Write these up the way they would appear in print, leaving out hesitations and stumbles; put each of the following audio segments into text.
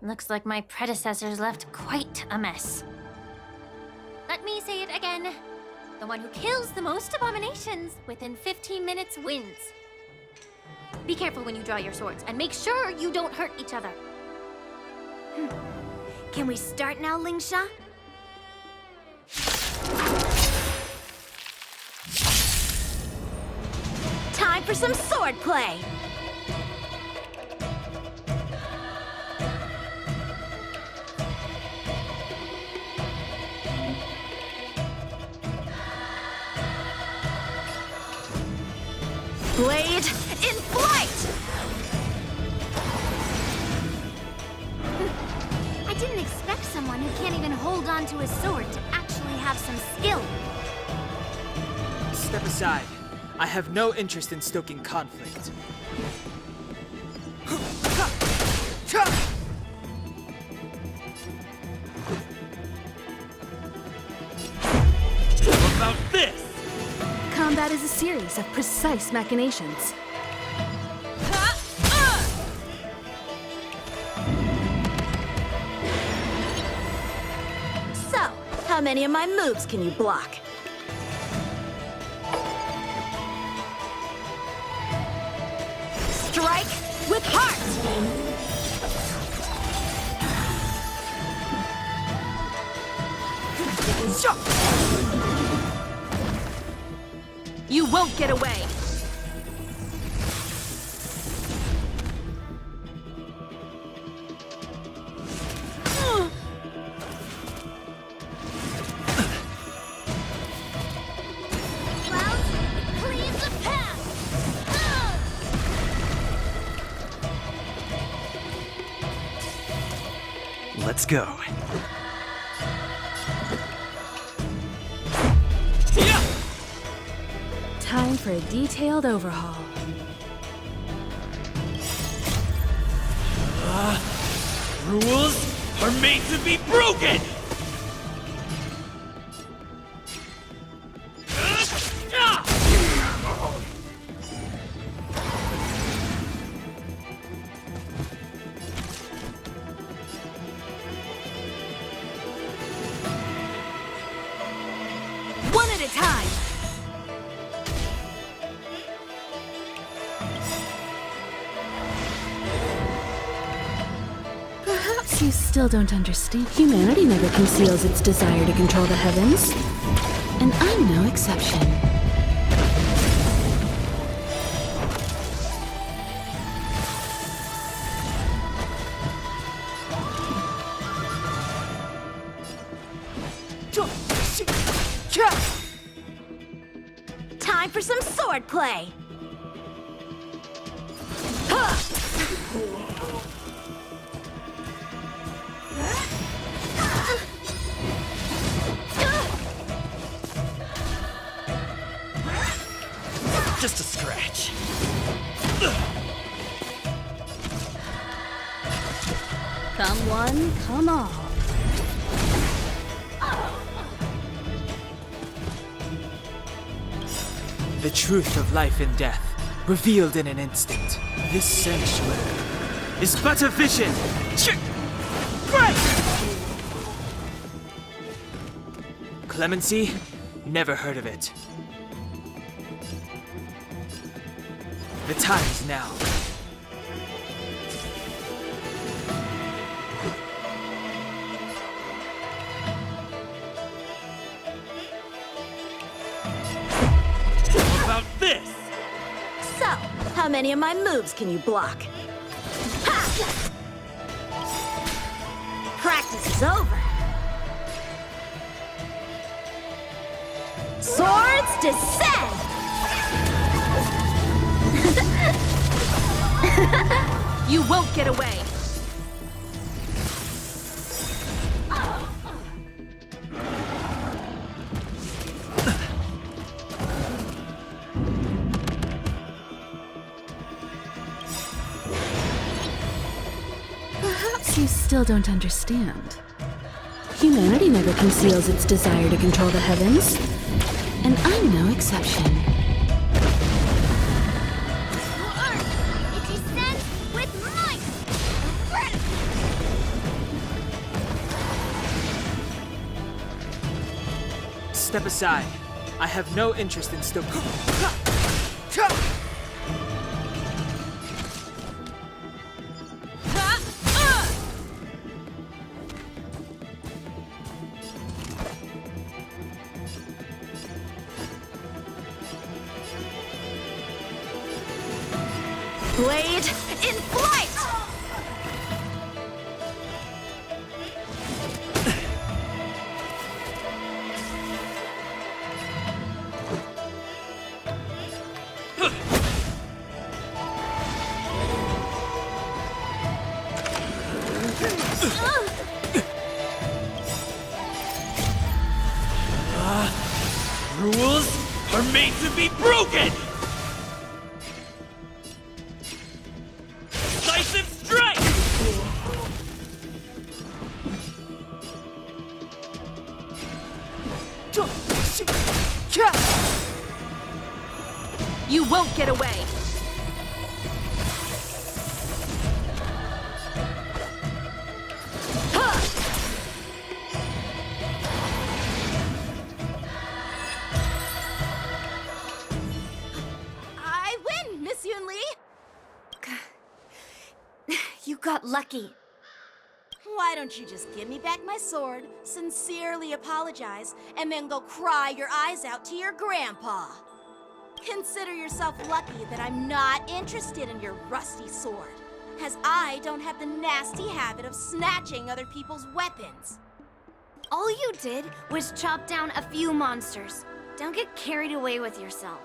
Looks like my predecessors left quite a mess. Let me say it again. The one who kills the most abominations within 15 minutes wins. Be careful when you draw your swords, and make sure you don't hurt each other. Can we start now, Lingsha? Time for some sword play! Blade in flight! I didn't expect someone who can't even hold on to his sword to actually have some skill. Step aside. I have no interest in stoking conflict. What about this? Combat is a series of precise machinations. So, how many of my moves can you block? Strike with heart! You won't get away! Clouds, clean the path! Let's go. Time for a detailed overhaul. Rules are made to be broken! One at a time! Perhaps you still don't understand. Humanity never conceals its desire to control the heavens. And I'm no exception. Time for some sword play! Just a scratch. Come one, come all. The truth of life and death, revealed in an instant. This sanctuary is but a vision. Great! Clemency? Never heard of it. The time is now. What about this? So, how many of my moves can you block? Ha! Practice is over. Swords descend! You won't get away! Perhaps you still don't understand. Humanity never conceals its desire to control the heavens. And I'm no exception. It descends with might! step aside. I have no interest in still. Blade in flight! Rules are made to be broken! Decisive strike! You won't get away! I win, Miss Yun Li! You got lucky. Why don't you just give me back my sword, sincerely apologize, and then go cry your eyes out to your grandpa? Consider yourself lucky that I'm not interested in your rusty sword, as I don't have the nasty habit of snatching other people's weapons. All you did was chop down a few monsters. Don't get carried away with yourself.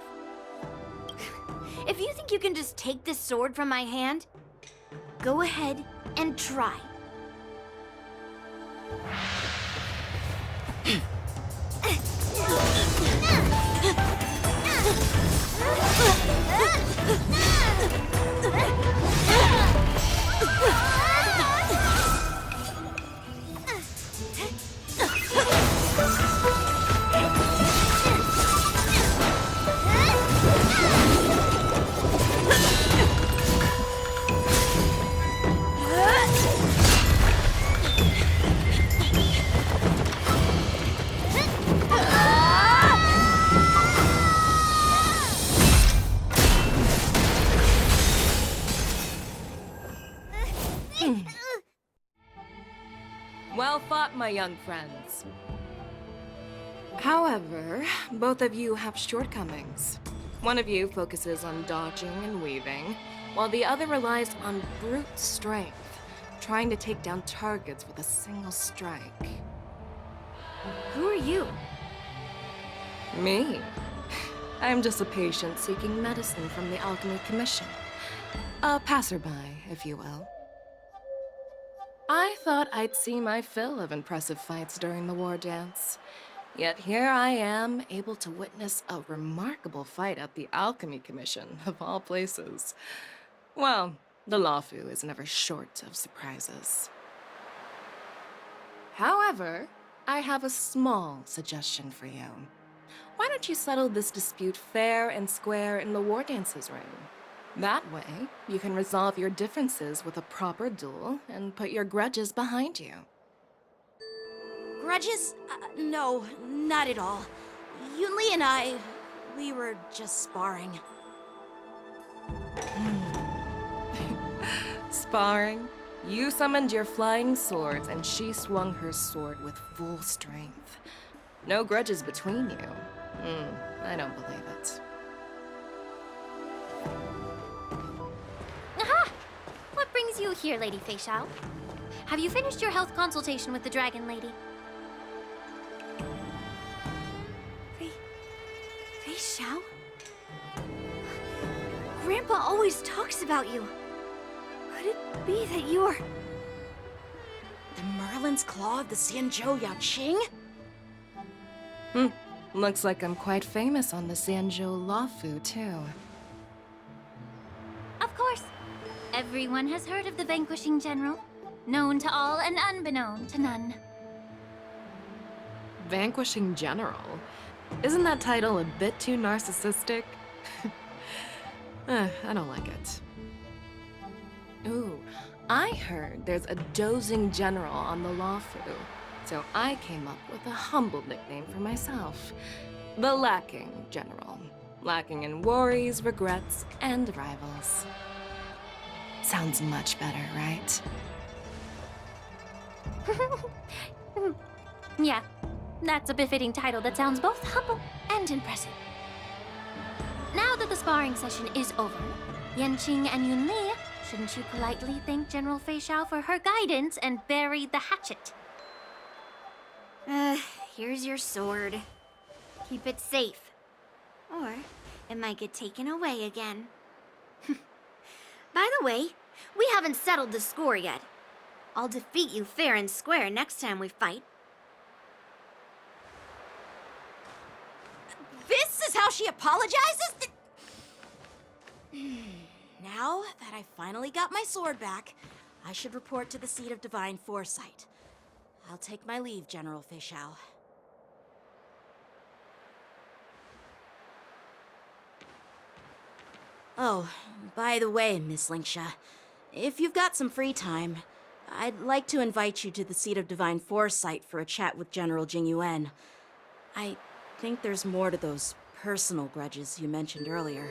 If you think you can just take this sword from my hand, go ahead and try. Well fought, my young friends. However, both of you have shortcomings. One of you focuses on dodging and weaving, while the other relies on brute strength, trying to take down targets with a single strike. Who are you? Me? I'm just a patient seeking medicine from the Alchemy Commission. A passerby, if you will. I thought I'd see my fill of impressive fights during the war dance. Yet here I am, able to witness a remarkable fight at the Alchemy Commission, of all places. Well, the Lawfu is never short of surprises. However, I have a small suggestion for you. Why don't you settle this dispute fair and square in the war dance's ring? That way, you can resolve your differences with a proper duel and put your grudges behind you. Grudges? No, not at all. Yun Li and I, we were just sparring. Sparring? You summoned your flying swords and she swung her sword with full strength. No grudges between you. I don't believe it. Aha! What brings you here, Lady Fei Xiao? Have you finished your health consultation with the Dragon Lady? Fei Xiao? Grandpa always talks about you. Could it be that you're... The Merlin's Claw of the Xianzhou Yaoqing? Looks like I'm quite famous on the Xianzhou Lawfu, too. Of course. Everyone has heard of the Vanquishing General. Known to all and unbeknown to none. Vanquishing General? Isn't that title a bit too narcissistic? I don't like it. Ooh, I heard there's a dozing general on the Lawfu. So I came up with a humble nickname for myself. The Lacking General. Lacking in worries, regrets, and rivals. Sounds much better, right? Yeah, that's a befitting title that sounds both humble and impressive. Now that the sparring session is over, Yanqing and Yunli, shouldn't you politely thank General Fei Xiao for her guidance and bury the hatchet? Here's your sword. Keep it safe. Or it might get taken away again. By the way, we haven't settled the score yet. I'll defeat you fair and square next time we fight. This is how she apologizes? Now that I finally got my sword back, I should report to the seat of divine foresight. I'll take my leave, General Fei Xiao. Oh, by the way, Miss Linksha, if you've got some free time, I'd like to invite you to the seat of divine foresight for a chat with General Jing Yuan. I think there's more to those personal grudges you mentioned earlier.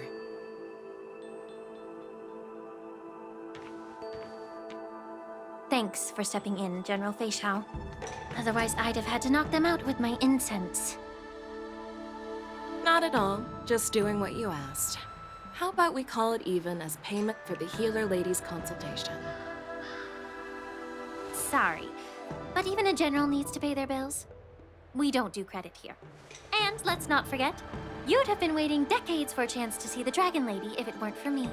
Thanks for stepping in, General Fei Xiao. Otherwise, I'd have had to knock them out with my incense. Not at all. Just doing what you asked. How about we call it even as payment for the healer lady's consultation? Sorry, but even a general needs to pay their bills. We don't do credit here. And let's not forget, you'd have been waiting decades for a chance to see the Dragon Lady if it weren't for me.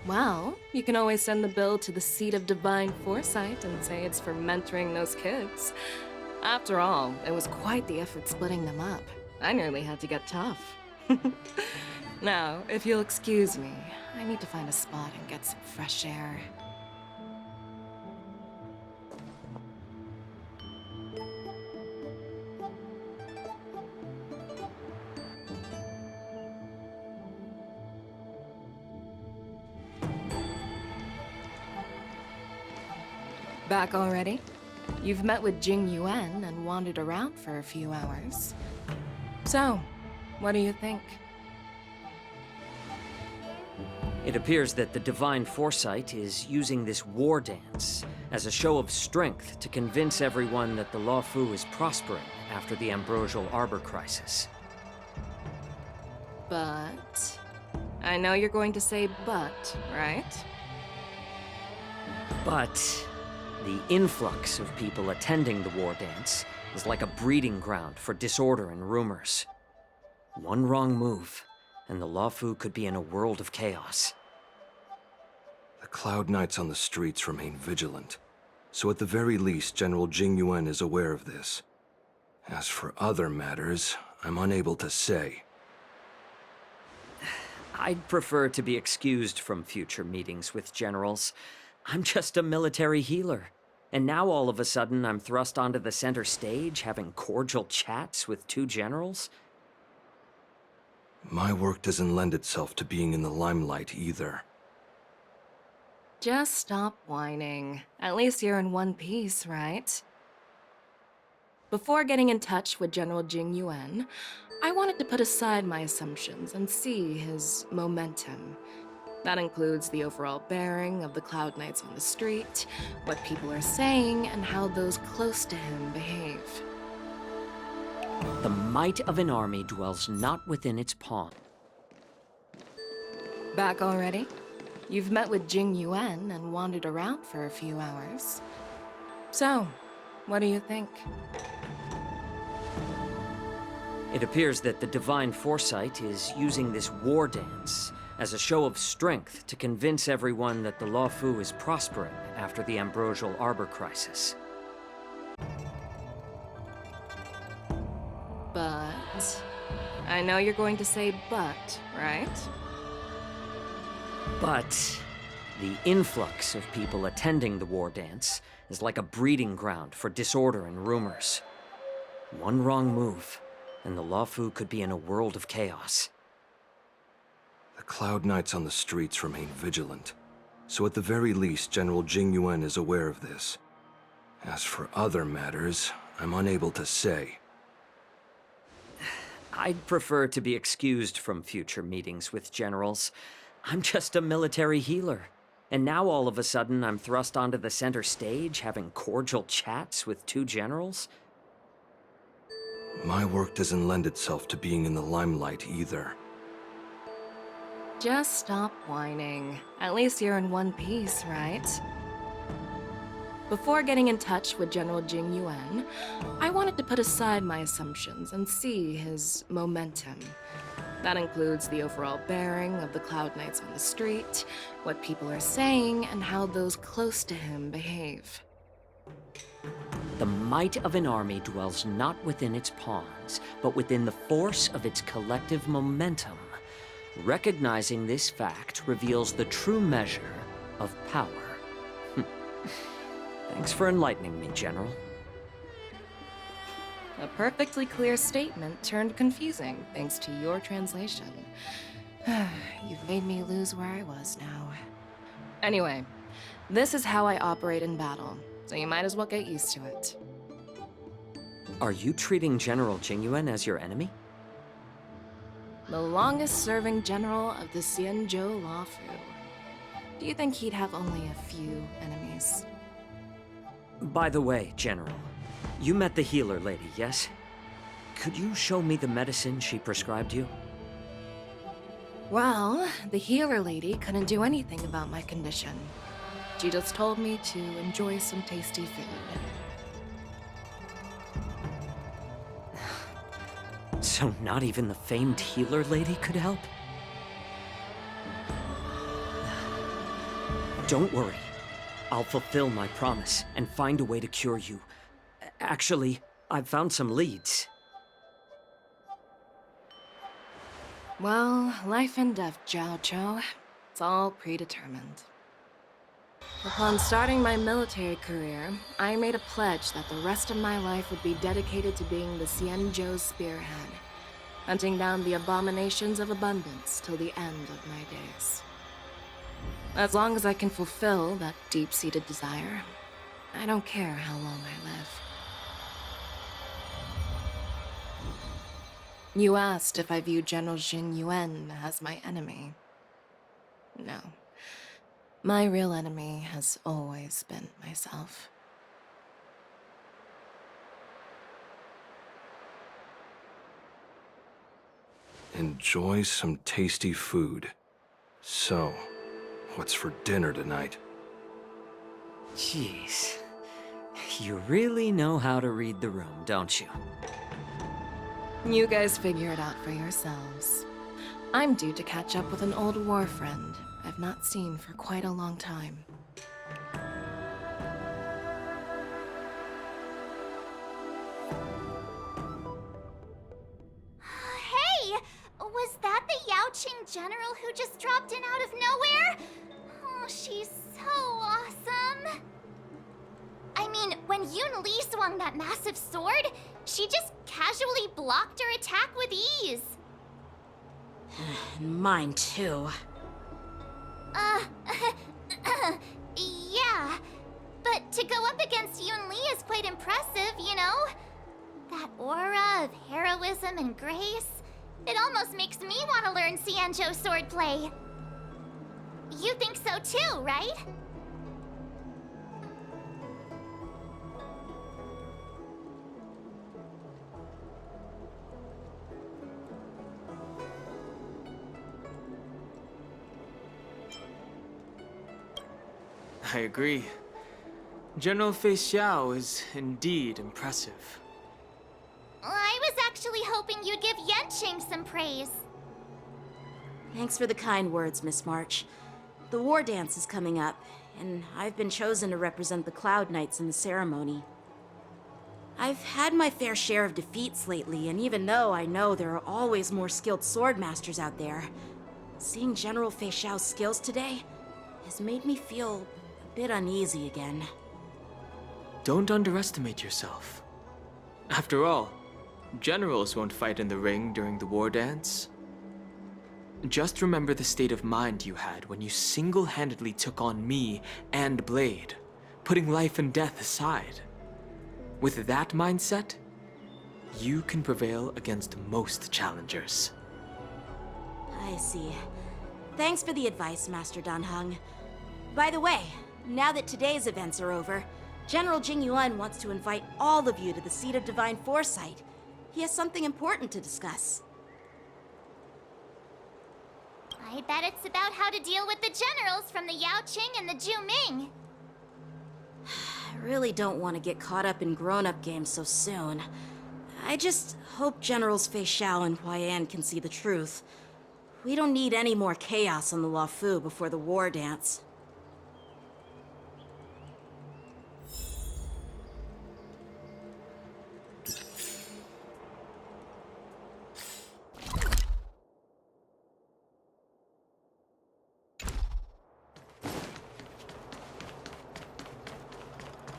Well, you can always send the bill to the seat of divine foresight and say it's for mentoring those kids. After all, it was quite the effort splitting them up. I nearly had to get tough. Now, if you'll excuse me, I need to find a spot and get some fresh air. Back already? You've met with Jing Yuan and wandered around for a few hours. So, what do you think? It appears that the Divine Foresight is using this war dance as a show of strength to convince everyone that the Luofu is prospering after the Ambrosial Arbor crisis. But... I know you're going to say but, right? But the influx of people attending the war dance is like a breeding ground for disorder and rumors. One wrong move, and the Luofu could be in a world of chaos. The Cloud Knights on the streets remain vigilant, so at the very least, General Jing Yuan is aware of this. As for other matters, I'm unable to say. I'd prefer to be excused from future meetings with generals. I'm just a military healer. And now all of a sudden I'm thrust onto the center stage having cordial chats with two generals? My work doesn't lend itself to being in the limelight either. Just stop whining. At least you're in one piece, right? Before getting in touch with General Jing Yuan, I wanted to put aside my assumptions and see his momentum. That includes the overall bearing of the Cloud Knights on the street, what people are saying, and how those close to him behave. The might of an army dwells not within its palm. Back already? You've met with Jing Yuan and wandered around for a few hours. So, what do you think? It appears that the Divine Foresight is using this war dance as a show of strength to convince everyone that the Luofu is prospering after the Ambrosial Arbor crisis. But... I know you're going to say but, right? But the influx of people attending the war dance is like a breeding ground for disorder and rumors. One wrong move, and the Luofu could be in a world of chaos. The Cloud Knights on the streets remain vigilant, so at the very least, General Jing Yuan is aware of this. As for other matters, I'm unable to say. I'd prefer to be excused from future meetings with generals. I'm just a military healer. And now all of a sudden I'm thrust onto the center stage having cordial chats with two generals? My work doesn't lend itself to being in the limelight either. Just stop whining. At least you're in one piece, right? Before getting in touch with General Jing Yuan, I wanted to put aside my assumptions and see his momentum. That includes the overall bearing of the Cloud Knights on the street, what people are saying, and how those close to him behave. The might of an army dwells not within its pawns, but within the force of its collective momentum. Recognizing this fact reveals the true measure of power. Thanks for enlightening me, General. A perfectly clear statement turned confusing thanks to your translation. You've made me lose where I was now. Anyway, this is how I operate in battle, so you might as well get used to it. Are you treating General Jingyuan as your enemy? The longest-serving general of the Xianzhou Luofu. Do you think he'd have only a few enemies? By the way, General, you met the healer lady, yes? Could you show me the medicine she prescribed you? Well, the healer lady couldn't do anything about my condition. She just told me to enjoy some tasty food. So not even the famed healer lady could help? Don't worry. I'll fulfill my promise and find a way to cure you. Actually, I've found some leads. Well, life and death, Jiao Chou. It's all predetermined. Upon starting my military career, I made a pledge that the rest of my life would be dedicated to being the Xianzhou spearhead, hunting down the abominations of abundance till the end of my days. As long as I can fulfill that deep-seated desire, I don't care how long I live. You asked if I view General Jing Yuan as my enemy. No. My real enemy has always been myself. Enjoy some tasty food. So, what's for dinner tonight? Jeez. You really know how to read the room, don't you? You guys figure it out for yourselves. I'm due to catch up with an old war friend I've not seen for quite a long time. Hey! Was that the Yaoqing general who just dropped in out of nowhere? Oh, she's so awesome! I mean, when Yun Li swung that massive sword, she just casually blocked her attack with ease. Mine too. Yeah. But to go up against Yun Li is quite impressive, you know? That aura of heroism and grace, it almost makes me want to learn Xianzhou swordplay. You think so too, right? I agree. General Fei Xiao is indeed impressive. I was actually hoping you'd give Yanqing some praise. Thanks for the kind words, Miss March. The war dance is coming up, and I've been chosen to represent the Cloud Knights in the ceremony. I've had my fair share of defeats lately, and even though I know there are always more skilled sword masters out there, seeing General Fei Xiao's skills today has made me feel a bit uneasy again. Don't underestimate yourself. After all, generals won't fight in the ring during the war dance. Just remember the state of mind you had when you single-handedly took on me and Blade, putting life and death aside. With that mindset, you can prevail against most challengers. I see. Thanks for the advice, Master Danheng. By the way, now that today's events are over, General Jing Yuan wants to invite all of you to the Seat of Divine Foresight. He has something important to discuss. I bet it's about how to deal with the generals from the Yao Qing and the Zhu Ming. I really don't want to get caught up in grown-up games so soon. I just hope Generals Fei Xiao and Huaiyan can see the truth. We don't need any more chaos on the Luofu before the war dance.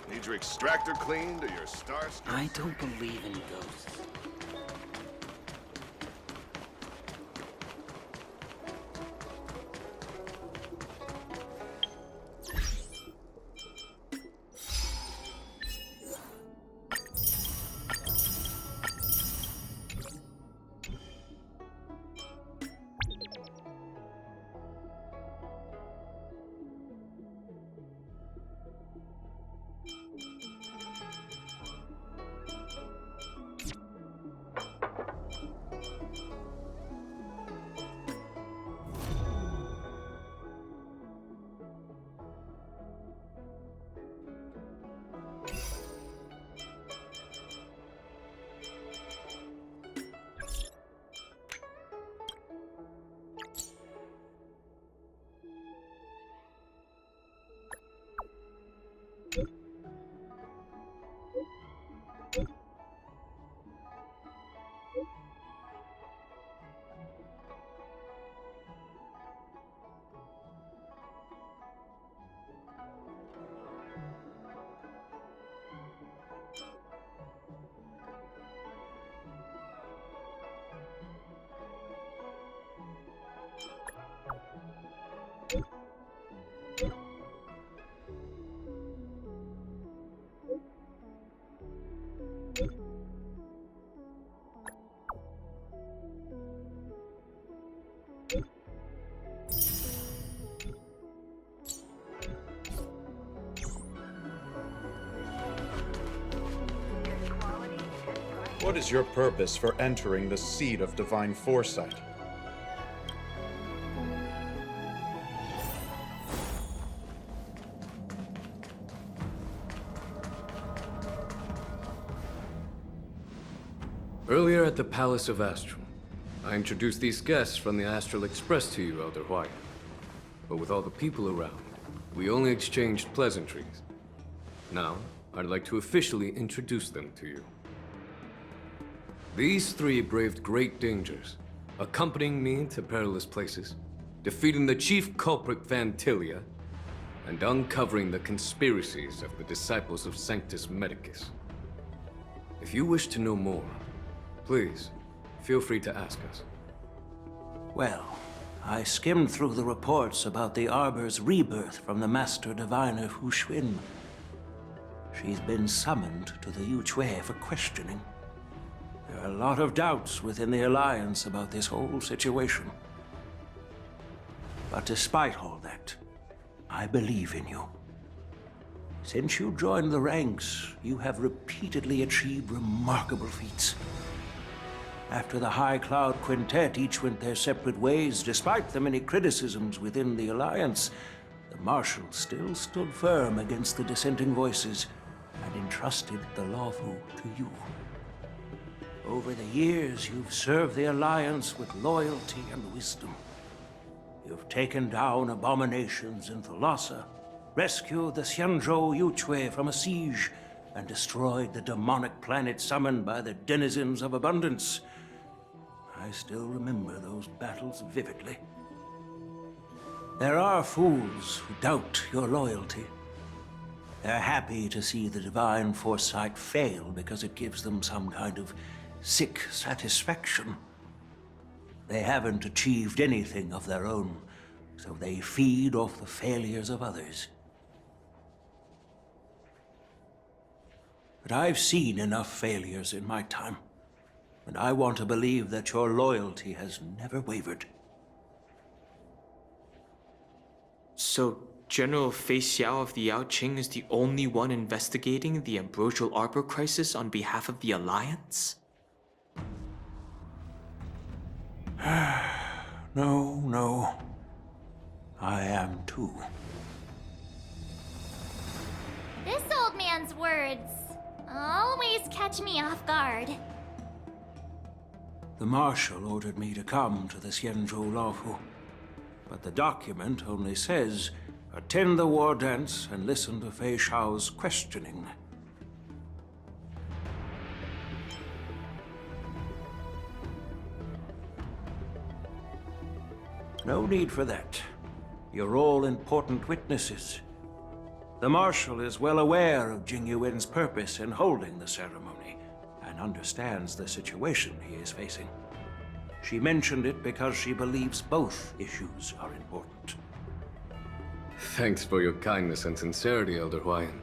Need your extractor cleaned or your star... I don't believe in ghosts. What is your purpose for entering the Seat of Divine Foresight? Earlier at the Palace of Astral, I introduced these guests from the Astral Express to you, Elder Huaya. But with all the people around, we only exchanged pleasantries. Now, I'd like to officially introduce them to you. These three braved great dangers, accompanying me to perilous places, defeating the chief culprit Vantilia, and uncovering the conspiracies of the disciples of Sanctus Medicus. If you wish to know more, please, feel free to ask us. Well, I skimmed through the reports about the Arbor's rebirth from the Master Diviner Hu Xuan. She's been summoned to the Yu Chui for questioning. There are a lot of doubts within the Alliance about this whole situation. But despite all that, I believe in you. Since you joined the ranks, you have repeatedly achieved remarkable feats. After the High Cloud Quintet each went their separate ways, despite the many criticisms within the Alliance, the Marshal still stood firm against the dissenting voices and entrusted the Luofu to you. Over the years, you've served the Alliance with loyalty and wisdom. You've taken down abominations in Thalassa, rescued the Xianzhou Yu Chui from a siege, and destroyed the demonic planet summoned by the denizens of abundance. I still remember those battles vividly. There are fools who doubt your loyalty. They're happy to see the divine foresight fail because it gives them some kind of sick satisfaction. They haven't achieved anything of their own, so they feed off the failures of others. but I've seen enough failures in my time, and I want to believe that your loyalty has never wavered. So, General Fei Xiao of the Yaoqing is the only one investigating the Ambrosial Arbor crisis on behalf of the Alliance? No. I am too. This old man's words always catch me off guard. The Marshal ordered me to come to the Xianzhou Laofu, but the document only says, attend the war dance and listen to Fei Xiao's questioning. No need for that. You're all important witnesses. The Marshal is well aware of Jing Yuan's purpose in holding the ceremony, and understands the situation he is facing. She mentioned it because she believes both issues are important. Thanks for your kindness and sincerity, Elder Huayan.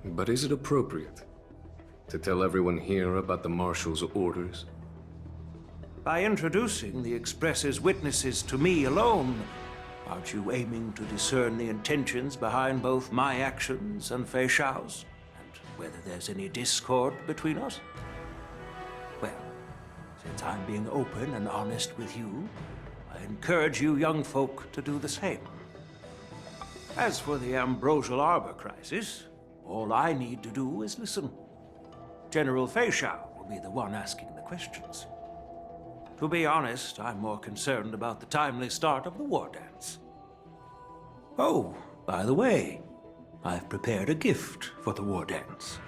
But is it appropriate to tell everyone here about the Marshal's orders? By introducing the Express's witnesses to me alone, aren't you aiming to discern the intentions behind both my actions and Fei Xiao's? And whether there's any discord between us? Well, since I'm being open and honest with you, I encourage you young folk to do the same. As for the Ambrosial Arbor crisis, all I need to do is listen. General Fei Xiao will be the one asking the questions. To be honest, I'm more concerned about the timely start of the war dance. Oh, by the way, I've prepared a gift for the war dance.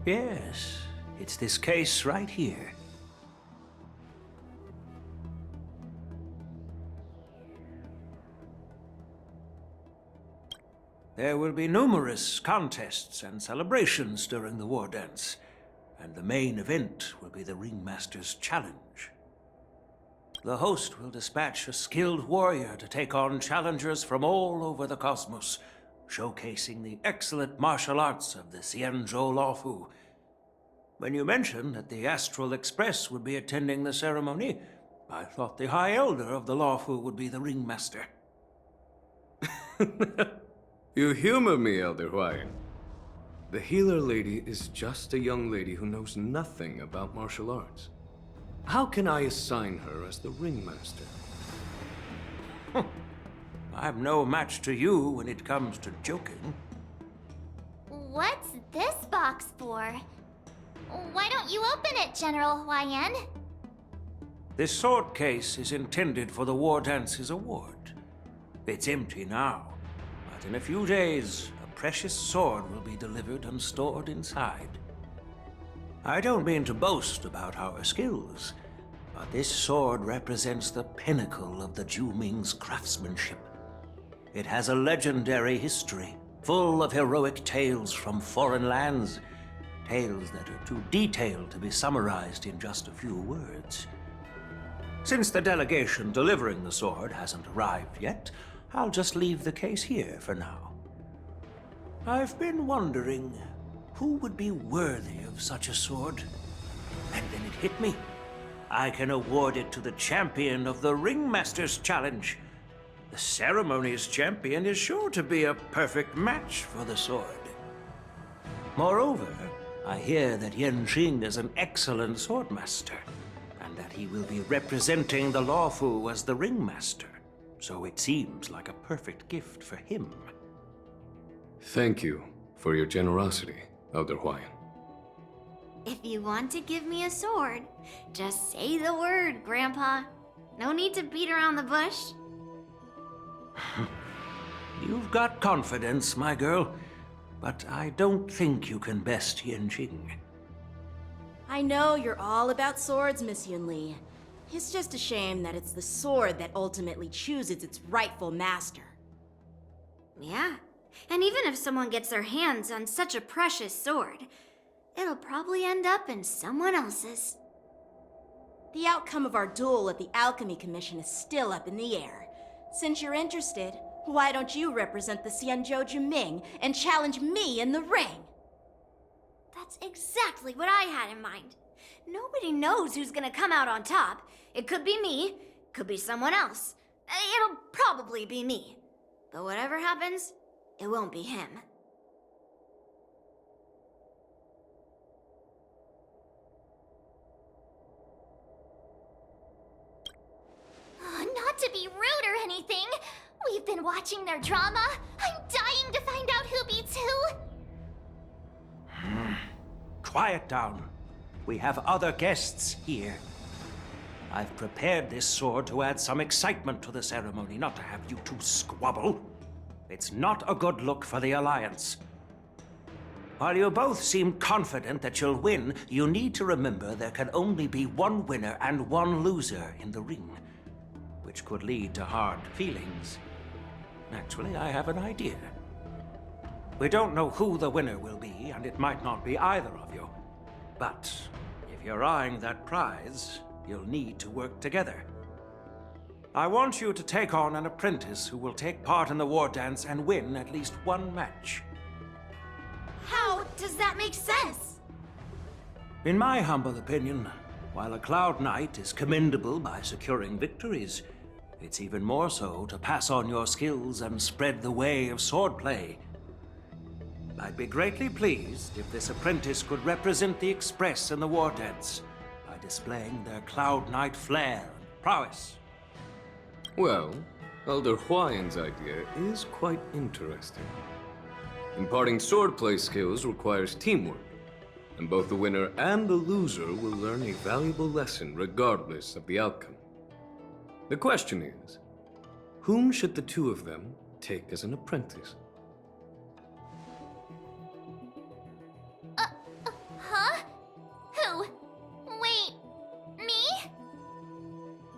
Yes, it's this case right here. There will be numerous contests and celebrations during the war dance, and the main event will be the Ringmaster's Challenge. The host will dispatch a skilled warrior to take on challengers from all over the cosmos, showcasing the excellent martial arts of the Xianzhou Laofu. When you mentioned that the Astral Express would be attending the ceremony, I thought the High Elder of the Laofu would be the Ringmaster. You humor me, Elder Huayan. The healer lady is just a young lady who knows nothing about martial arts. How can I assign her as the ringmaster? I'm no match to you when it comes to joking. What's this box for? Why don't you open it, General Huayan? This sword case is intended for the War Dance's award. It's empty now. But in a few days, a precious sword will be delivered and stored inside. I don't mean to boast about our skills, but this sword represents the pinnacle of the Zhu-Ming's craftsmanship. It has a legendary history, full of heroic tales from foreign lands, tales that are too detailed to be summarized in just a few words. Since the delegation delivering the sword hasn't arrived yet, I'll just leave the case here for now. I've been wondering who would be worthy of such a sword. And then it hit me. I can award it to the champion of the Ringmaster's Challenge. The ceremony's champion is sure to be a perfect match for the sword. Moreover, I hear that Yanqing is an excellent swordmaster, and that he will be representing the Laofu as the Ringmaster. So it seems like a perfect gift for him. Thank you for your generosity, Elder Huayan. If you want to give me a sword, just say the word, Grandpa. No need to beat around the bush. You've got confidence, my girl, but I don't think you can best Yanqing. I know you're all about swords, Miss Yunli. It's just a shame that it's the sword that ultimately chooses its rightful master. Yeah, and even if someone gets their hands on such a precious sword, it'll probably end up in someone else's. The outcome of our duel at the Alchemy Commission is still up in the air. Since you're interested, Why don't you represent the Xianzhou Jiming and challenge me in the ring? That's exactly what I had in mind. Nobody knows who's gonna come out on top. It could be me, could be someone else. It'll probably be me. But whatever happens, it won't be him. Not to be rude or anything. We've been watching their drama. I'm dying to find out who beats who. Quiet down. We have other guests here. I've prepared this sword to add some excitement to the ceremony, not to have you two squabble. It's not a good look for the Alliance. While you both seem confident that you'll win, you need to remember there can only be one winner and one loser in the ring, which could lead to hard feelings. Actually, I have an idea. We don't know who the winner will be, and it might not be either of you. But if you're eyeing that prize, you'll need to work together. I want you to take on an apprentice who will take part in the war dance and win at least one match. How does that make sense? In my humble opinion, while a Cloud Knight is commendable by securing victories, it's even more so to pass on your skills and spread the way of swordplay. I'd be greatly pleased if this apprentice could represent the Express in the war dance by displaying their Cloud Knight flair and prowess. Well, Elder Huayan's idea is quite interesting. Imparting swordplay skills requires teamwork, and both the winner and the loser will learn a valuable lesson regardless of the outcome. The question is, whom should the two of them take as an apprentice? Huh? Who? Wait, me?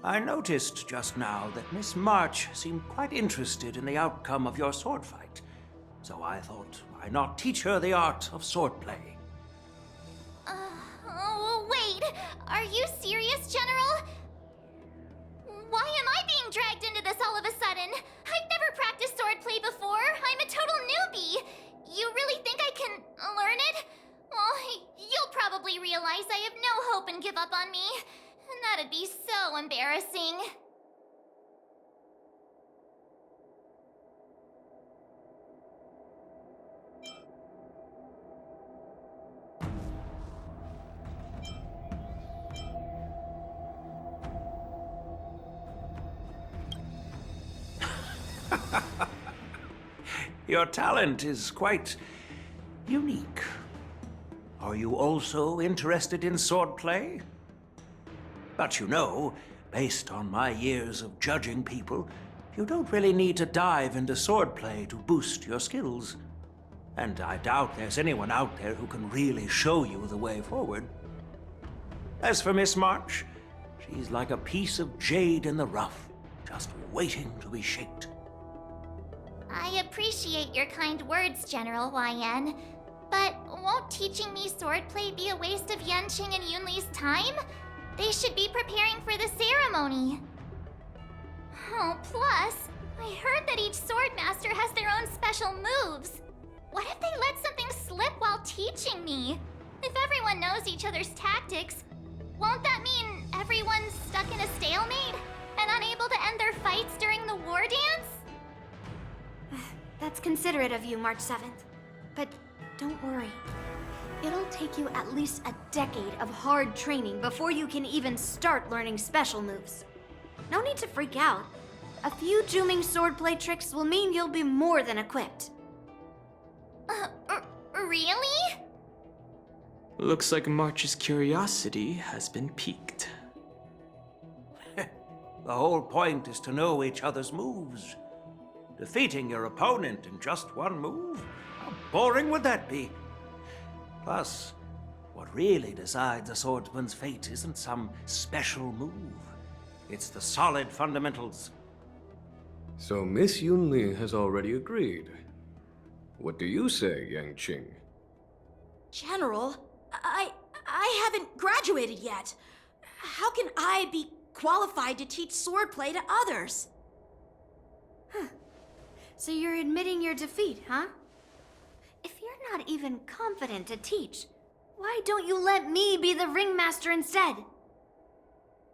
I noticed just now that Miss March seemed quite interested in the outcome of your sword fight. So I thought, why not teach her the art of swordplay? Oh, wait. Are you serious, General? Why am I being dragged into this all of a sudden? I've never practiced swordplay before. I'm a total newbie. You really think I can learn it? Well, you'll probably realize I have no hope and give up on me. And that'd be so embarrassing. Your talent is quite unique. Are you also interested in swordplay? But you know, based on my years of judging people, you don't really need to dive into swordplay to boost your skills. And I doubt there's anyone out there who can really show you the way forward. As for Miss March, she's like a piece of jade in the rough, just waiting to be shaped. I appreciate your kind words, General Huayan. But won't teaching me swordplay be a waste of Yanqing and Yunli's time? They should be preparing for the ceremony. Oh, plus, I heard that each sword master has their own special moves. What if they let something slip while teaching me? If everyone knows each other's tactics, won't that mean everyone's stuck in a stalemate and unable to end their fights during the war dance? That's considerate of you, March 7th. But don't worry. It'll take you at least a decade of hard training before you can even start learning special moves. No need to freak out. A few Juming swordplay tricks will mean you'll be more than equipped. Really? Looks like March's curiosity has been piqued. The whole point is to know each other's moves. Defeating your opponent in just one move? How boring would that be? Plus, what really decides a swordsman's fate isn't some special move. It's the solid fundamentals. So Miss Yunli has already agreed. What do you say, Yanqing? General, I haven't graduated yet. How can I be qualified to teach swordplay to others? So you're admitting your defeat, huh? If you're not even confident to teach, why don't you let me be the ringmaster instead?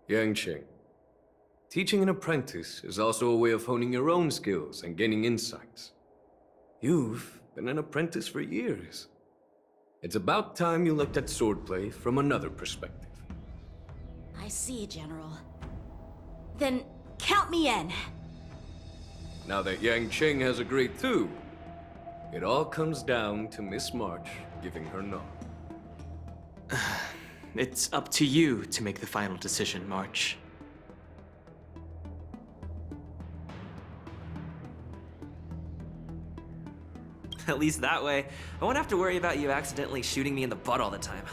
Yangqing, teaching an apprentice is also a way of honing your own skills and gaining insights. You've been an apprentice for years. It's about time you looked at swordplay from another perspective. I see, General. Then count me in. Now that Yangqing has agreed too, it all comes down to Miss March giving her nod. It's up to you to make the final decision, March. At least that way, I won't have to worry about you accidentally shooting me in the butt all the time.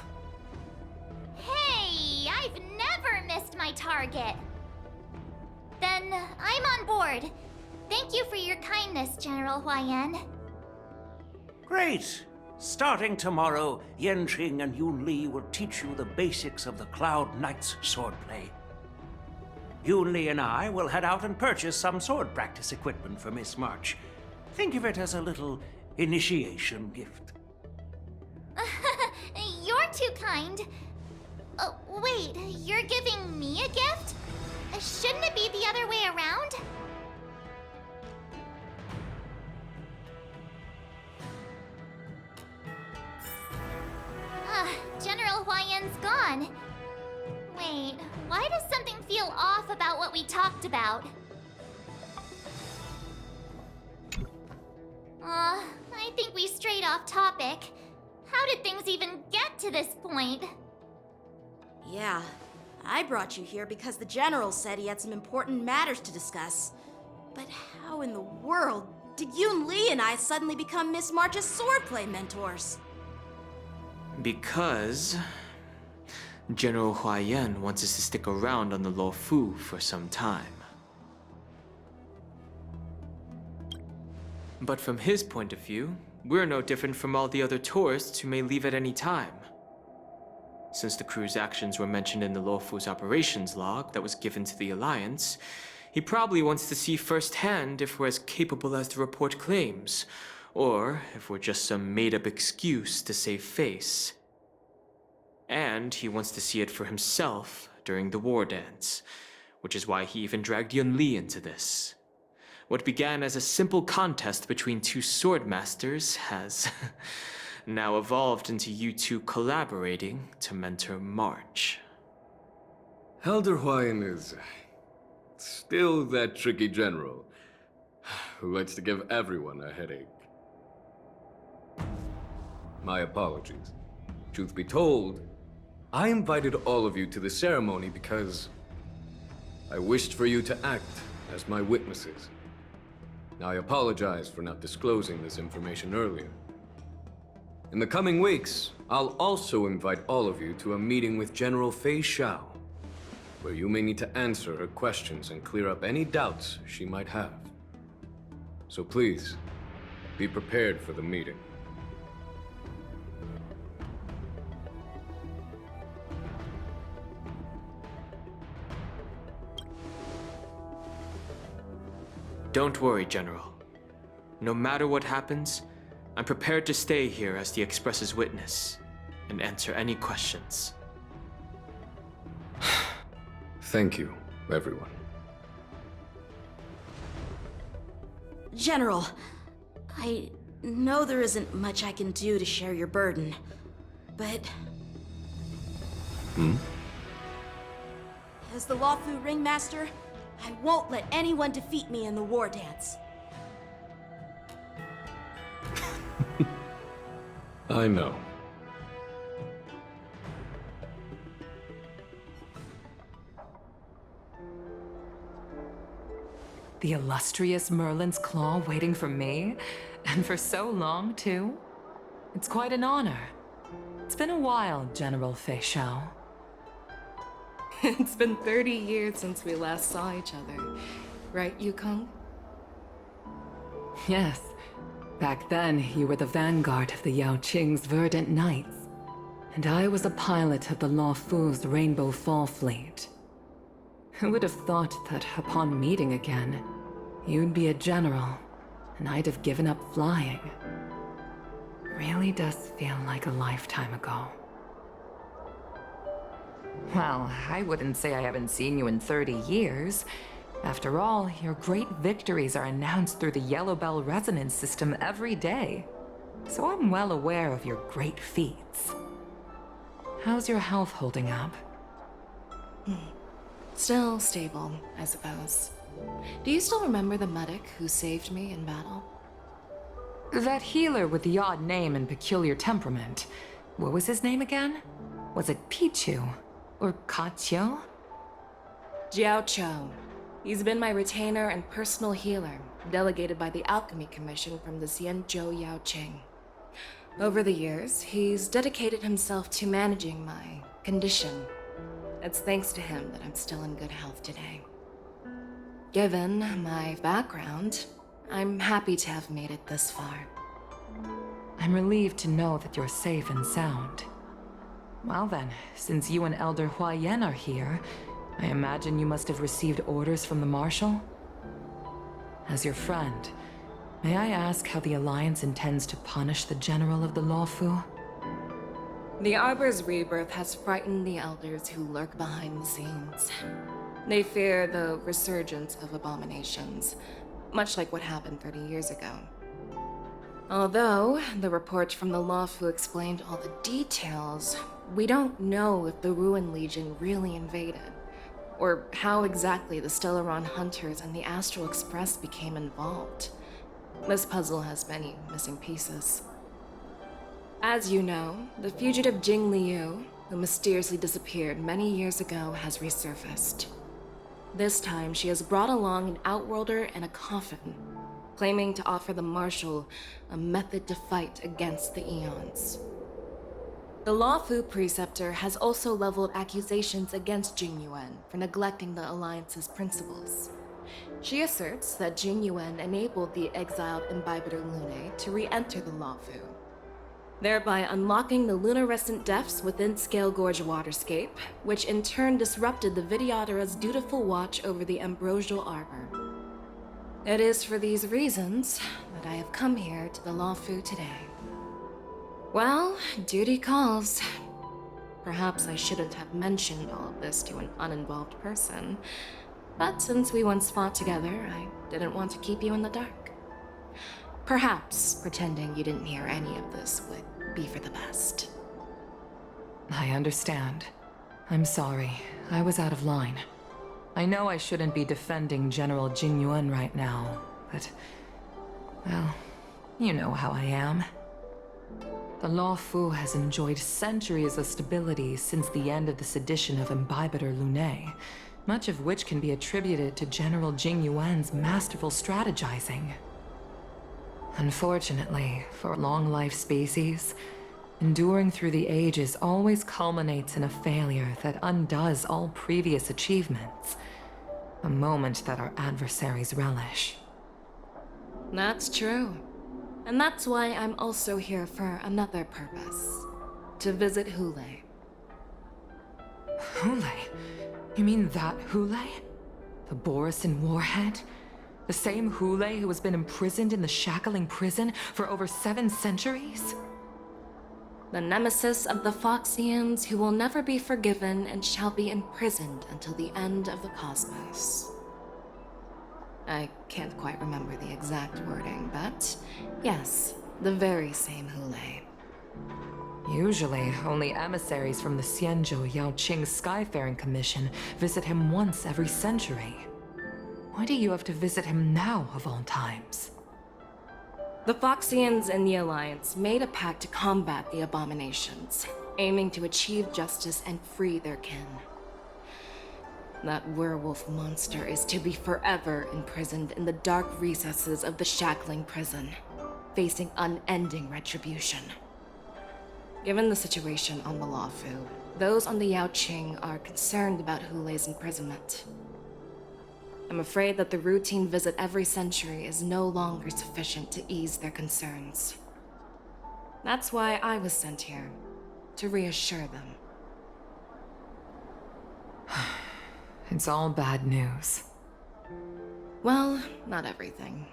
Hey, I've never missed my target. Then I'm on board. Thank you for your kindness, General Huayan. Great! Starting tomorrow, Yanqing and Yun Li will teach you the basics of the Cloud Knight's swordplay. Yun Li and I will head out and purchase some sword practice equipment for Miss March. Think of it as a little initiation gift. You're too kind. Wait, you're giving me a gift? Shouldn't it be the other way around? General Huayan's gone. Wait, why does something feel off about what we talked about? I think we strayed off topic. How did things even get to this point? Yeah, I brought you here because the General said he had some important matters to discuss. But how in the world did Yun Li and I suddenly become Miss March's swordplay mentors? Because General Huayan wants us to stick around on the Luofu for some time. But from his point of view, we're no different from all the other tourists who may leave at any time. Since the crew's actions were mentioned in the Luofu's operations log that was given to the Alliance, he probably wants to see firsthand if we're as capable as the report claims, or if we're just some made-up excuse to save face. And he wants to see it for himself during the war dance, which is why he even dragged Yun Li into this. What began as a simple contest between two sword masters has now evolved into you two collaborating to mentor March. Elder Huayan is still that tricky general who likes to give everyone a headache. My apologies. Truth be told, I invited all of you to the ceremony because I wished for you to act as my witnesses. I apologize for not disclosing this information earlier. In the coming weeks, I'll also invite all of you to a meeting with General Fei Xiao, where you may need to answer her questions and clear up any doubts she might have. So please, be prepared for the meeting. Don't worry, General. No matter what happens, I'm prepared to stay here as the Express's witness and answer any questions. Thank you, everyone. General, I know there isn't much I can do to share your burden, but... As the Luofu Ringmaster, I won't let anyone defeat me in the war dance. I know. The illustrious Merlin's Claw waiting for me? And for so long, too? It's quite an honor. It's been a while, General Fei Xiao. It's been 30 years since we last saw each other. Right, Yukong? Yes. Back then, you were the vanguard of the Yao Qing's Verdant Knights. And I was a pilot of the Luofu's Rainbow Fall Fleet. Who would have thought that upon meeting again, you'd be a general, and I'd have given up flying. Really does feel like a lifetime ago. Well, I wouldn't say I haven't seen you in 30 years. After all, your great victories are announced through the Yellow Bell resonance system every day. So I'm well aware of your great feats. How's your health holding up? Still stable, I suppose. Do you still remember the medic who saved me in battle? That healer with the odd name and peculiar temperament. What was his name again? Was it Pichu? Or Kachio? Jiao Cho. He's been my retainer and personal healer, delegated by the Alchemy Commission from the Xianzhou Yaoqing. Over the years, he's dedicated himself to managing my condition. It's thanks to him that I'm still in good health today. Given my background, I'm happy to have made it this far. I'm relieved to know that you're safe and sound. Well then, since you and Elder Huayan are here, I imagine you must have received orders from the Marshal? As your friend, may I ask how the Alliance intends to punish the General of the Lawfu? The Arbor's rebirth has frightened the elders who lurk behind the scenes. They fear the resurgence of abominations, much like what happened 30 years ago. Although the report from the Lawfu explained all the details, we don't know if the Ruin Legion really invaded, or how exactly the Stellaron Hunters and the Astral Express became involved. This puzzle has many missing pieces. As you know, the fugitive Jing Liu, who mysteriously disappeared many years ago, has resurfaced. This time, she has brought along an Outworlder and a coffin, claiming to offer the Marshal a method to fight against the Eons. The Lawfu Preceptor has also leveled accusations against Jing Yuan for neglecting the Alliance's principles. She asserts that Jing Yuan enabled the exiled Imbibitor Lunae to re-enter the Lawfu, thereby unlocking the lunarescent depths within Scale Gorge Waterscape, which in turn disrupted the Vidyadhara's dutiful watch over the Ambrosial Arbor. It is for these reasons that I have come here to the Lawfu today. Well, duty calls. Perhaps I shouldn't have mentioned all of this to an uninvolved person, but since we once fought together, I didn't want to keep you in the dark. Perhaps pretending you didn't hear any of this would be for the best. I understand. I'm sorry. I was out of line. I know I shouldn't be defending General Jing Yuan right now, but... well, you know how I am. The Lawfu has enjoyed centuries of stability since the end of the sedition of Imbibitor Lunae, much of which can be attributed to General Jing Yuan's masterful strategizing. Unfortunately, for long-life species, enduring through the ages always culminates in a failure that undoes all previous achievements, a moment that our adversaries relish. That's true. And that's why I'm also here for another purpose. To visit Hule. Hule? You mean that Hule? The Borisin Warhead? The same Hule who has been imprisoned in the Shackling Prison for over 7 centuries? The nemesis of the Foxians who will never be forgiven and shall be imprisoned until the end of the cosmos. I can't quite remember the exact wording, but yes, the very same Hule. Usually, only emissaries from the Xianzhou Yaoqing Skyfaring Commission visit him once every century. Why do you have to visit him now, of all times? The Foxians and the Alliance made a pact to combat the abominations, aiming to achieve justice and free their kin. That werewolf monster is to be forever imprisoned in the dark recesses of the Shackling Prison, facing unending retribution. Given the situation on the Lawfu, those on the Yaoqing are concerned about Hule's imprisonment. I'm afraid that the routine visit every century is no longer sufficient to ease their concerns. That's why I was sent here, to reassure them. It's all bad news. Well, not everything.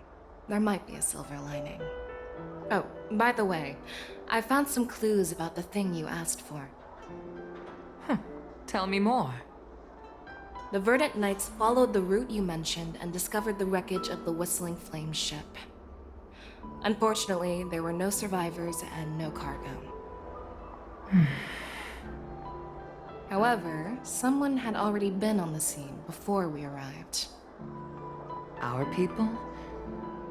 there might be a silver lining. Oh, by the way, I found some clues about the thing you asked for. Tell me more. The Verdant Knights followed the route you mentioned and discovered the wreckage of the Whistling Flame ship. Unfortunately, there were no survivors and no cargo. However, someone had already been on the scene before we arrived. Our people?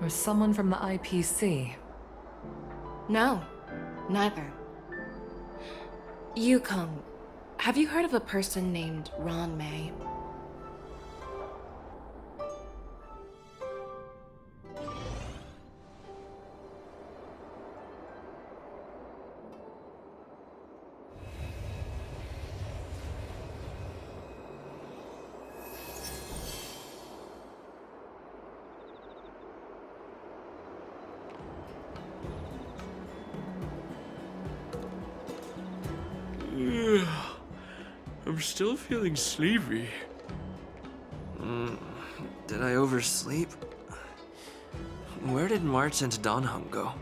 Or someone from the IPC? No, neither. Yukong, have you heard of a person named Ron May? I'm still feeling sleepy. Did I oversleep? Where did March and Donhung go?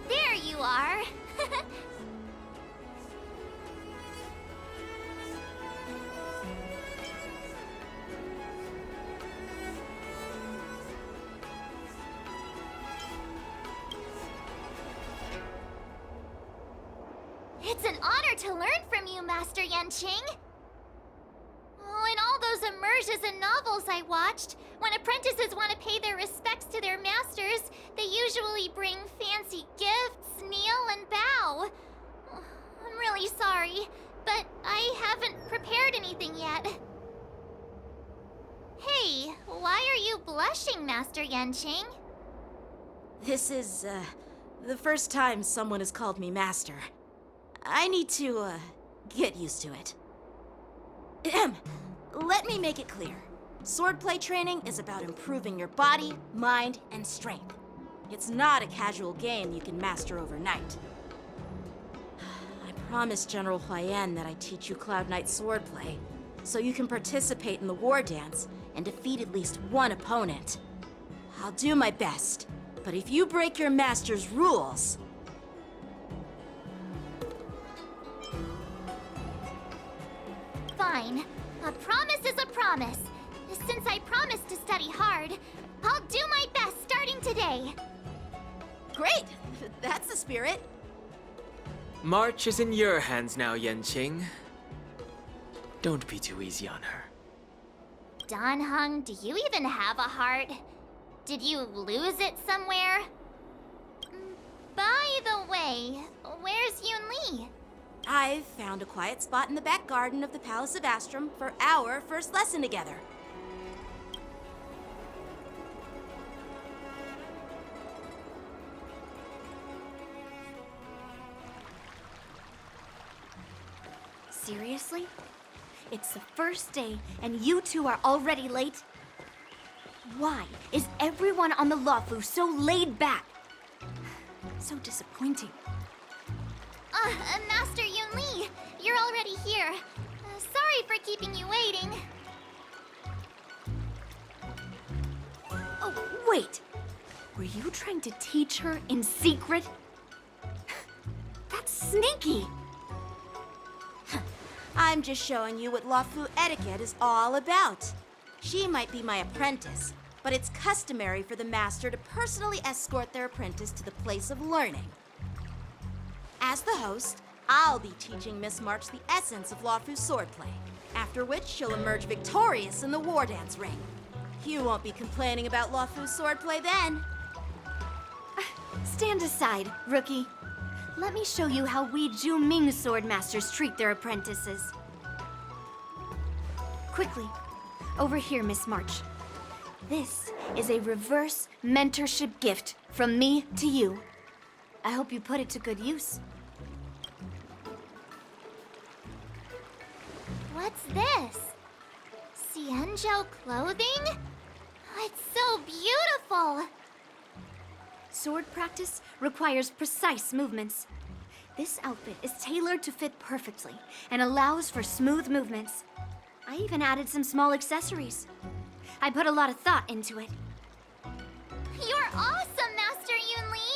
There you are. It's an honor to learn from you, Master Yanqing. Oh, in all those immersions and novels I watched, when apprentices want to pay their respects to their masters, they usually bring fancy gifts, kneel, and bow. I'm really sorry, but I haven't prepared anything yet. Hey, why are you blushing, Master Yanqing? This is, the first time someone has called me master. I need to, get used to it. Let me make it clear. Swordplay training is about improving your body, mind, and strength. It's not a casual game you can master overnight. I promised General Huayan that I'd teach you Cloud Knight swordplay, so you can participate in the war dance and defeat at least one opponent. I'll do my best, but if you break your master's rules... Fine. A promise is a promise. Since I promised to study hard, I'll do my best starting today. Great! That's the spirit. March is in your hands now, Yanqing. Don't be too easy on her. Donhung, do you even have a heart? Did you lose it somewhere? By the way, where's Yunli? I've found a quiet spot in the back garden of the Palace of Astrum for our first lesson together. Seriously? It's the first day, and you two are already late? Why is everyone on the Luofu so laid back? So disappointing. Master Yunli, you're already here. Sorry for keeping you waiting. Oh, wait! Were you trying to teach her in secret? That's sneaky! I'm just showing you what Luofu etiquette is all about. She might be my apprentice, but it's customary for the master to personally escort their apprentice to the place of learning. As the host, I'll be teaching Miss March the essence of Lawfu swordplay, after which she'll emerge victorious in the war dance ring. You won't be complaining about Lawfu swordplay then. Stand aside, rookie. Let me show you how we Ju-Ming swordmasters treat their apprentices. Quickly, over here, Miss March. This is a reverse mentorship gift from me to you. I hope you put it to good use. What's this? Xianzhou clothing? It's so beautiful! Sword practice requires precise movements. This outfit is tailored to fit perfectly and allows for smooth movements. I even added some small accessories. I put a lot of thought into it. You're awesome, Master Yun Li!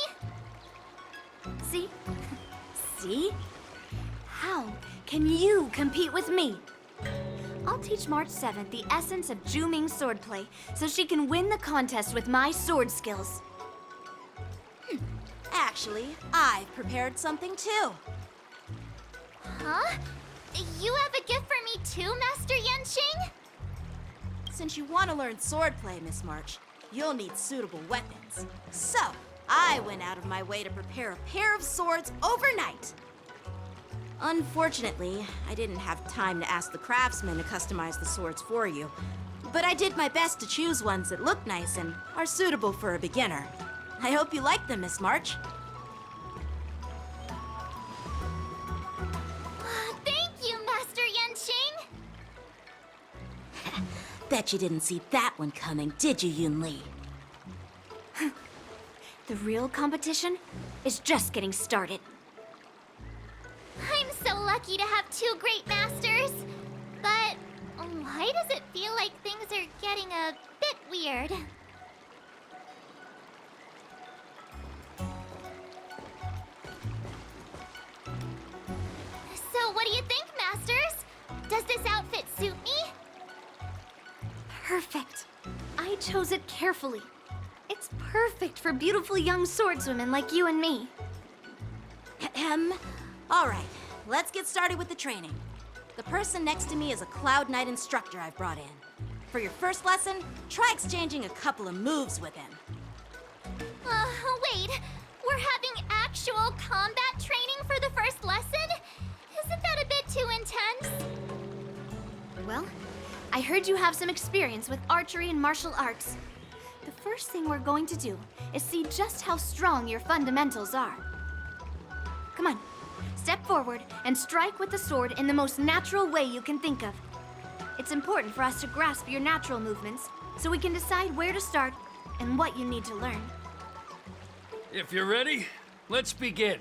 See? See? How can you compete with me? I'll teach March 7th the essence of Ju-Ming swordplay so she can win the contest with my sword skills. Actually, I've prepared something too. Huh? You have a gift for me too, Master Yanqing? Since you want to learn swordplay, Miss March, you'll need suitable weapons. So, I went out of my way to prepare a pair of swords overnight. Unfortunately, I didn't have time to ask the craftsman to customize the swords for you. But I did my best to choose ones that look nice and are suitable for a beginner. I hope you like them, Miss March. Thank you, Master Yanqing! Bet you didn't see that one coming, did you, Yun Li? The real competition is just getting started. I'm so lucky to have two great masters. But why does it feel like things are getting a bit weird? So what do you think, Masters? Does this outfit suit me? Perfect. I chose it carefully. It's perfect for beautiful young swordswomen like you and me. All right, let's get started with the training. The person next to me is a Cloud Knight instructor I've brought in. For your first lesson, try exchanging a couple of moves with him. Wait. We're having actual combat training for the first lesson? Isn't that a bit too intense? Well, I heard you have some experience with archery and martial arts. The first thing we're going to do is see just how strong your fundamentals are. Come on, step forward and strike with the sword in the most natural way you can think of. It's important for us to grasp your natural movements so we can decide where to start and what you need to learn. If you're ready, let's begin.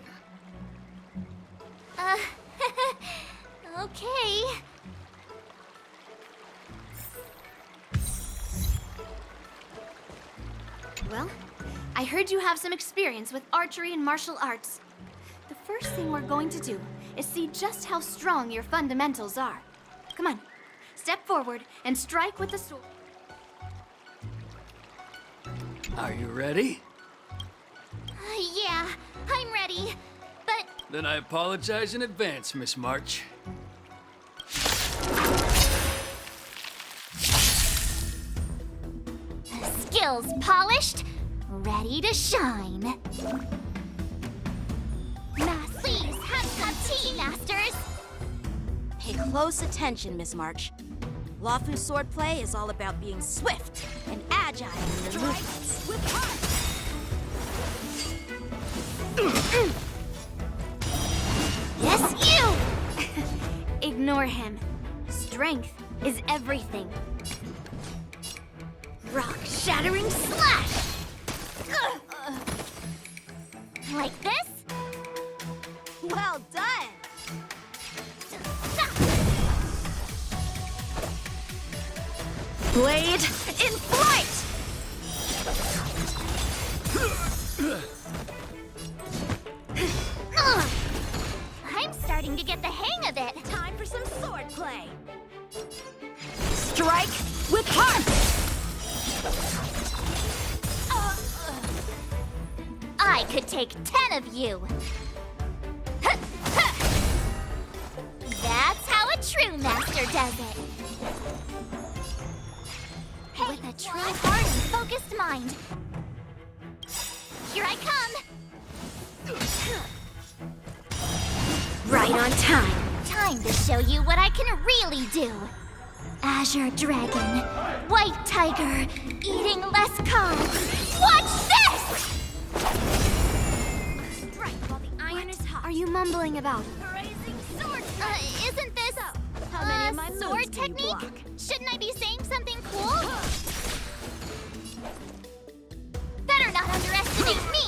Okay. Well, I heard you have some experience with archery and martial arts. The first thing we're going to do is see just how strong your fundamentals are. Come on, step forward and strike with the sword. Are you ready? Yeah, I'm ready. But Then I apologize in advance, Miss March. skills polished, ready to shine. Please have some tea, Masters. Pay close attention, Miss March. Lawfu swordplay is all about being swift and agile in your movements. Yes, you! Ignore him. Strength is everything. Rock-shattering slash! Like this? Well done! Blade in flight! I'm starting to get the hang of it. Time for some swordplay. Strike with heart! I could take 10 of you. true master does it. With a true heart and focused mind. Here I come. Right on time. Time to show you what I can really do. Azure Dragon, White Tiger, eating less carbs. Watch this! Strike while the iron is hot. Are you mumbling about? Raising sword. Isn't this How many of my sword moves do you technique? block? Shouldn't I be saying something cool? Better not underestimate me.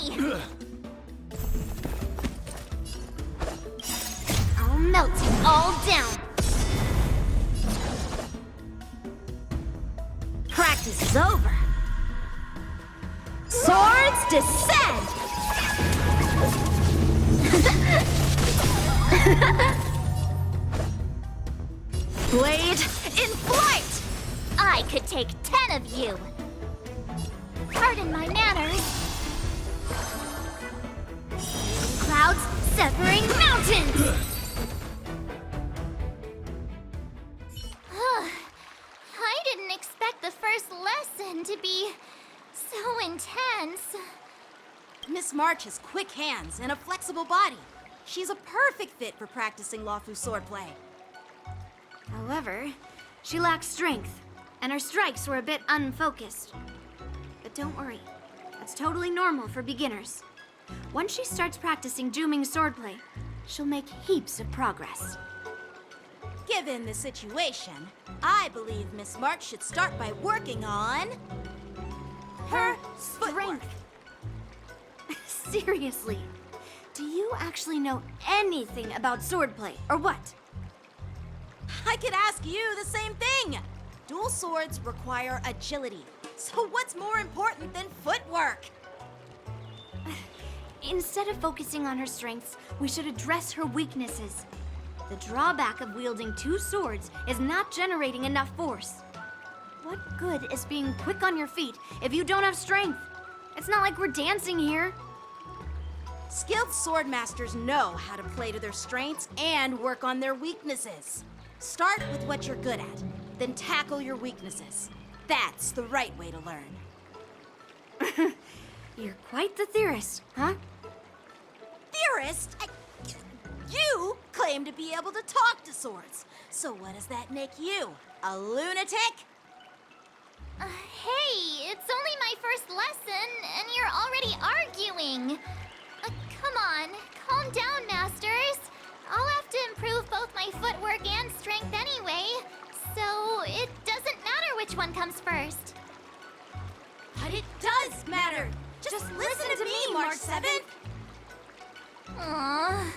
I'll melt you all down. Practice is over. Swords descend! Blade in flight! I could take 10 of you. Pardon my manners. Clouds severing mountains! I didn't expect the first lesson to be so intense. Miss March has quick hands and a flexible body. She's a perfect fit for practicing Lawfu swordplay. However, she lacks strength, and her strikes were a bit unfocused. But don't worry, that's totally normal for beginners. Once she starts practicing Juming swordplay, she'll make heaps of progress. Given the situation, I believe Miss March should start by working on her strength. Seriously, do you actually know anything about swordplay, or what? I could ask you the same thing. Dual swords require agility. So what's more important than footwork? Instead of focusing on her strengths, we should address her weaknesses. The drawback of wielding two swords is not generating enough force. What good is being quick on your feet if you don't have strength? It's not like we're dancing here. Skilled sword masters know how to play to their strengths and work on their weaknesses. Start with what you're good at, then tackle your weaknesses. That's the right way to learn. You're quite the theorist, huh? Theorist? You claim to be able to talk to swords. So what does that make you? A lunatic? Hey, it's only my first lesson, and you're already arguing. Come on, calm down, masters. I'll have to improve both my footwork and strength anyway, so it doesn't matter which one comes first. But it does matter. Just listen to me, March 7th. Aww.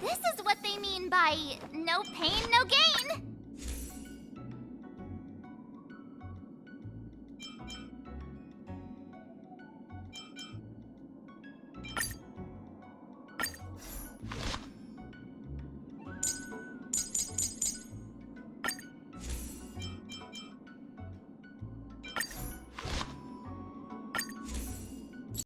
This is what they mean by no pain, no gain.